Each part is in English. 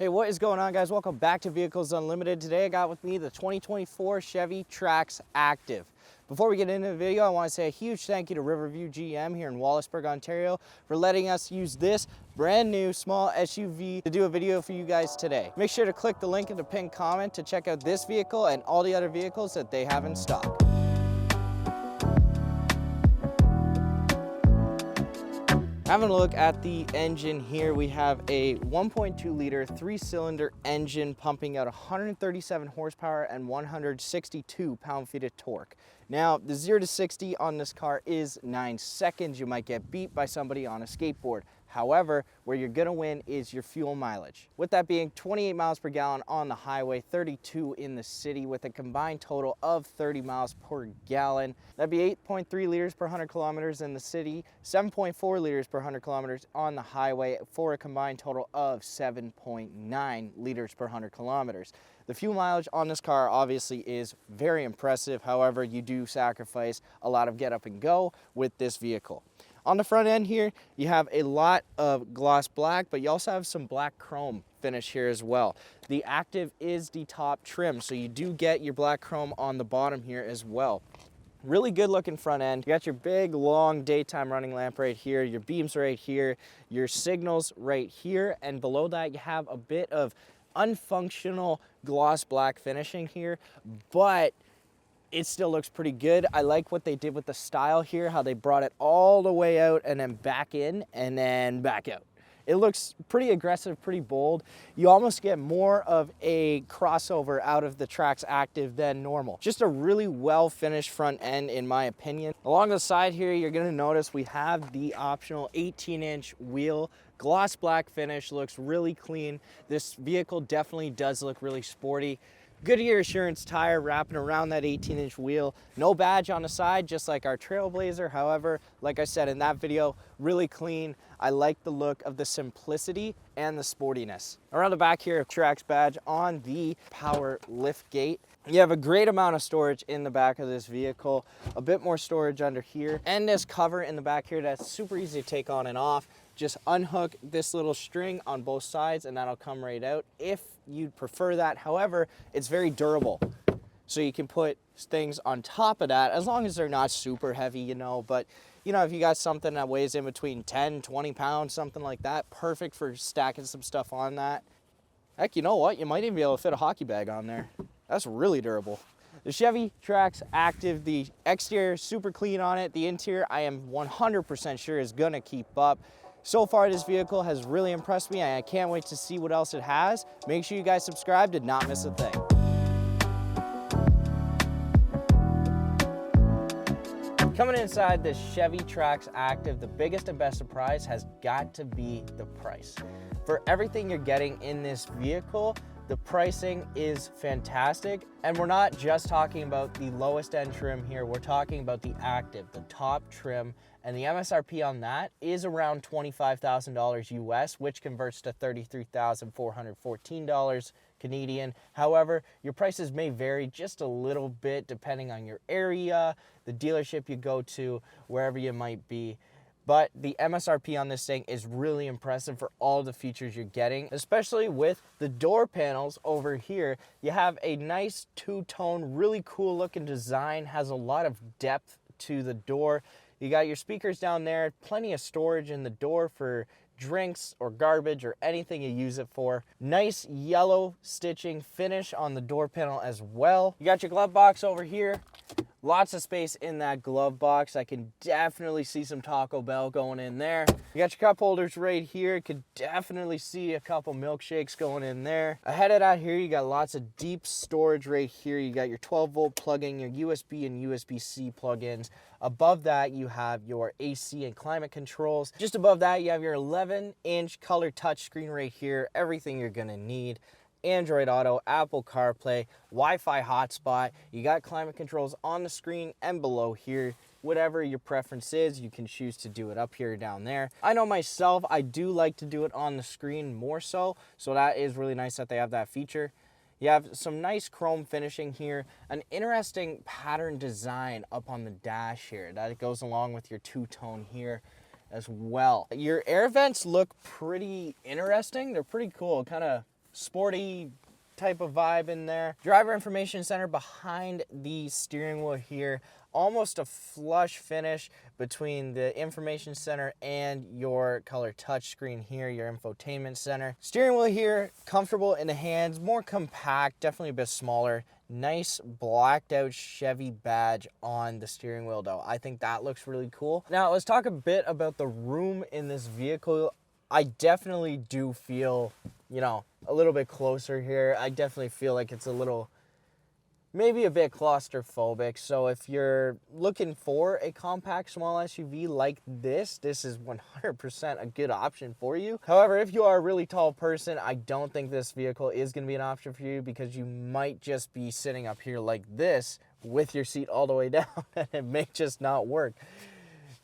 Hey, what is going on, guys? Welcome back to Vehicles Unlimited. Today I got with me the 2024 Chevy Trax Activ. Before we get into the video, I want to say a huge thank you to Riverview GM here in Wallaceburg, Ontario for letting us use this brand new small SUV to do a video for you guys today. Make sure to click the link in the pinned comment to check out this vehicle and all the other vehicles that they have in stock. Having a look at the engine here, we have a 1.2 liter 3-cylinder engine pumping out 137 horsepower and 162 pound-feet of torque. Now, the 0 to 60 on this car is 9 seconds. You might get beat by somebody on a skateboard. However, where you're gonna win is your fuel mileage. With that being 28 miles per gallon on the highway, 32 in the city with a combined total of 30 miles per gallon. That'd be 8.3 liters per 100 kilometers in the city, 7.4 liters per 100 kilometers on the highway for a combined total of 7.9 liters per 100 kilometers. The fuel mileage on this car obviously is very impressive. However, you do sacrifice a lot of get up and go with this vehicle. On the front end here, you have a lot of gloss black, but you also have some black chrome finish here as well. The Activ is the top trim, so you do get your black chrome on the bottom here as well. Really good looking front end. You got your big long daytime running lamp right here, your beams right here, your signals right here, and below that you have a bit of unfunctional gloss black finishing here, but it still looks pretty good. I like what they did with the style here, how they brought it all the way out and then back in and then back out. It looks pretty aggressive, pretty bold. You almost get more of a crossover out of the Trax Activ than normal. Just a really well finished front end in my opinion. Along the side here, you're gonna notice we have the optional 18-inch wheel. Gloss black finish, looks really clean. This vehicle definitely does look really sporty. Goodyear Assurance tire wrapping around that 18-inch wheel. No badge on the side, just like our Trailblazer. However, like I said in that video, really clean. I like the look of the simplicity and the sportiness. Around the back here, Trax badge on the power lift gate. You have a great amount of storage in the back of this vehicle, a bit more storage under here, and this cover in the back here that's super easy to take on and off. Just unhook this little string on both sides and that'll come right out if you'd prefer that. However, it's very durable. So you can put things on top of that as long as they're not super heavy, you know, but you know, if you got something that weighs in between 10, 20 pounds, something like that, perfect for stacking some stuff on that. Heck, you know what? You might even be able to fit a hockey bag on there. That's really durable. The Chevy Trax Activ, the exterior super clean on it. The interior I am 100% sure is gonna keep up. So far, this vehicle has really impressed me. I can't wait to see what else it has. Make sure you guys subscribe to not miss a thing. Coming inside this Chevy Trax Activ, the biggest and best surprise has got to be the price. For everything you're getting in this vehicle, the pricing is fantastic. And we're not just talking about the lowest end trim here. We're talking about the Activ, the top trim. And the MSRP on that is around $25,000 US, which converts to $33,414 Canadian. However, your prices may vary just a little bit depending on your area, the dealership you go to, wherever you might be. But the MSRP on this thing is really impressive for all the features you're getting, especially with the door panels over here. You have a nice two-tone, really cool looking design, has a lot of depth to the door. You got your speakers down there, plenty of storage in the door for drinks or garbage or anything you use it for. Nice yellow stitching finish on the door panel as well. You got your glove box over here. Lots of space in that glove box. I can definitely see some Taco Bell going in there. You got your cup holders right here. Could definitely see a couple milkshakes going in there. Ahead of that here, you got lots of deep storage right here. You got your 12-volt plug-in, your USB and USB-C plug-ins. Above that, you have your AC and climate controls. Just above that, you have your 11-inch color touchscreen right here. Everything you're gonna need. Android Auto, Apple CarPlay, Wi-Fi hotspot. You got climate controls on the screen and below here. Whatever your preference is, you can choose to do it up here or down there. I know myself, I do like to do it on the screen more so that is really nice that they have that feature. You have some nice chrome finishing here, an interesting pattern design up on the dash here. That goes along with your two-tone here as well. Your air vents look pretty interesting. They're pretty cool, kind of sporty type of vibe in there. Driver information center behind the steering wheel here. Almost a flush finish between the information center and your color touchscreen here, your infotainment center. Steering wheel here, comfortable in the hands, more compact, definitely a bit smaller. Nice blacked out Chevy badge on the steering wheel though. I think that looks really cool. Now let's talk a bit about the room in this vehicle. I definitely do feel, you know, a little bit closer here. I definitely feel like it's a little, maybe a bit claustrophobic. So if you're looking for a compact small SUV like this is 100% a good option for you. However, if you are a really tall person, I don't think this vehicle is going to be an option for you, because you might just be sitting up here like this with your seat all the way down and it may just not work.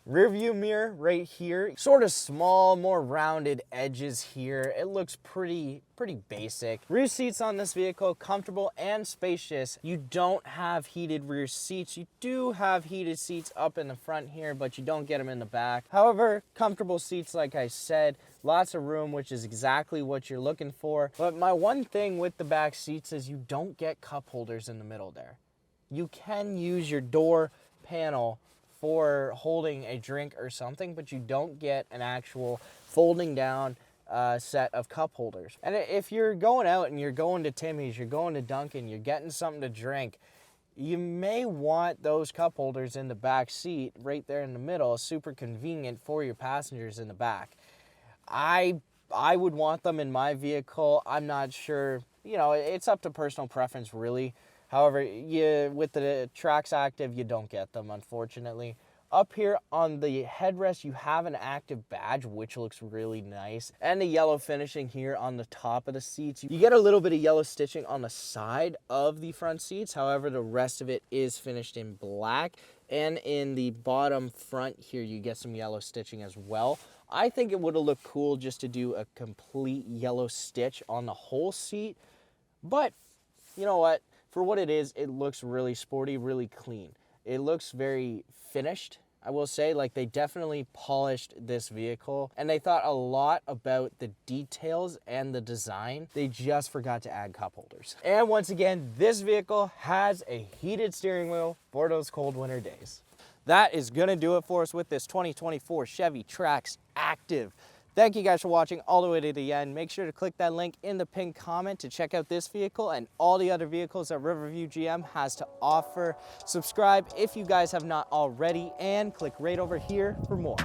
Rear view mirror right here, sort of small, more rounded edges here. It looks pretty basic. Rear seats on this vehicle, comfortable and spacious. You don't have heated rear seats. You do have heated seats up in the front here, but you don't get them in the back. However, comfortable seats, like I said, lots of room, which is exactly what you're looking for. But my one thing with the back seats is you don't get cup holders in the middle there. You can use your door panel for holding a drink or something, but you don't get an actual folding down set of cup holders. And if you're going out and you're going to Timmy's, you're going to Dunkin', you're getting something to drink, you may want those cup holders in the back seat right there in the middle. Super convenient for your passengers in the back. I would want them in my vehicle. I'm not sure, you know, it's up to personal preference really. However, with the Trax Activ, you don't get them, unfortunately. Up here on the headrest, you have an active badge, which looks really nice. And the yellow finishing here on the top of the seats. You get a little bit of yellow stitching on the side of the front seats. However, the rest of it is finished in black. And in the bottom front here, you get some yellow stitching as well. I think it would have looked cool just to do a complete yellow stitch on the whole seat. But, you know what? For what it is, it looks really sporty, really clean. It looks very finished, I will say. Like, they definitely polished this vehicle, and they thought a lot about the details and the design. They just forgot to add cup holders. And once again, this vehicle has a heated steering wheel for those cold winter days. That is gonna do it for us with this 2024 Chevy Trax Activ. Thank you guys for watching all the way to the end. Make sure to click that link in the pinned comment to check out this vehicle and all the other vehicles that Riverview GM has to offer. Subscribe if you guys have not already, and click right over here for more.